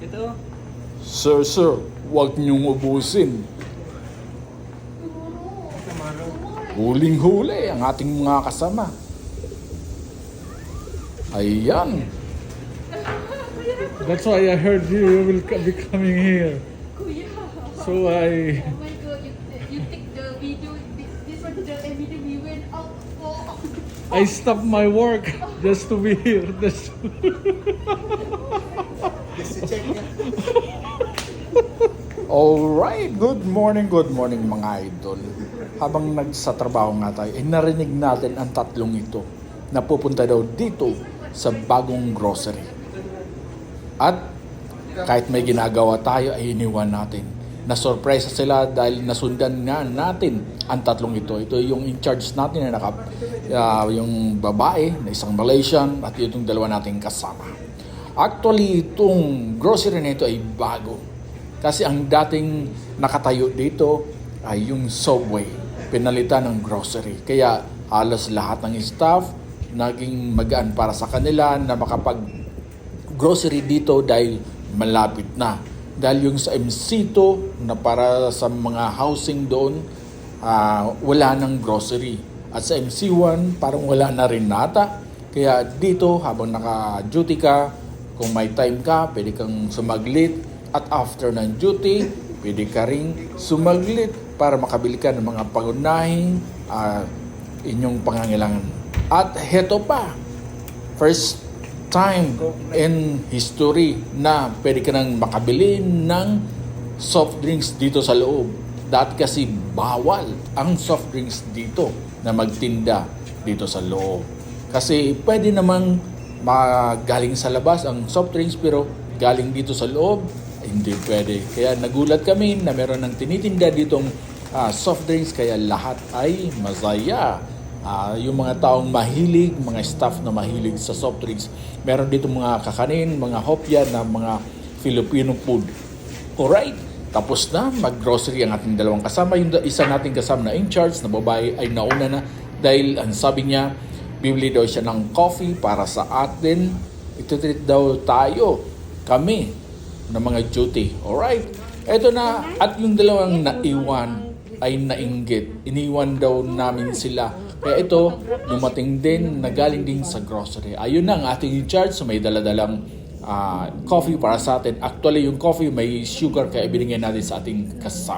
Ito. Sir, huwag niyong ubusin. Huling-huli ang ating mga kasama. Ayan. That's why I heard you will be coming here. Kuya. So I... Oh my God, you take the video, this one, the video we went out for. I stopped my work just to be here. Alright, good morning mga idol. Habang nagsatrabaho nga tayo, narinig natin ang tatlong ito na pupunta daw dito sa bagong grocery. At kahit may ginagawa tayo ay iniwan natin. Nasurpresa sila dahil nasundan nga natin ang tatlong ito. Ito yung in charge natin na yung babae na isang Malaysian at itong dalawa nating kasama. Actually, itong grocery na ito ay bago. Kasi ang dating nakatayo dito ay yung Subway. Pinalitan ng grocery. Kaya halos lahat ng staff naging magaan para sa kanila na makapag-grocery dito dahil malapit na. Dahil yung sa MC2 na para sa mga housing doon, wala ng grocery. At sa MC1, parang wala na rin nata. Kaya dito, habang naka-duty ka, kung may time ka, pwede kang sumaglit. At after ng duty, pwede ka rin sumaglit para makabili ka ng mga pangunahing inyong pangangailangan. At heto pa, first time in history na pwede ka nang makabili ng soft drinks dito sa loob. Dati kasi bawal ang soft drinks dito na magtinda dito sa loob. Kasi pwede namang magaling sa labas ang soft drinks pero galing dito sa loob, hindi pwede. Kaya nagulat kami na meron ng tinitinda ditong soft drinks kaya lahat ay masaya. Yung mga taong mahilig, mga staff na mahilig sa soft drinks, meron dito mga kakanin, mga hopya na mga Filipino food. Alright, tapos na, mag-grocery ang ating dalawang kasama. Yung isa nating kasama na in charge na babae ay nauna na dahil ang sabi niya, bibili daw siya ng coffee para sa atin. Ito-treat daw tayo, kami, ng mga duty. Alright, eto na, at yung dalawang naiwan ay nainggit. Iniwan daw namin sila. Kaya ito, dumating din, nagaling din sa grocery. Ayun na ang ating in charge, so may daladalang coffee para sa atin. Actually, yung coffee may sugar kaya ibinigay natin sa ating kasama.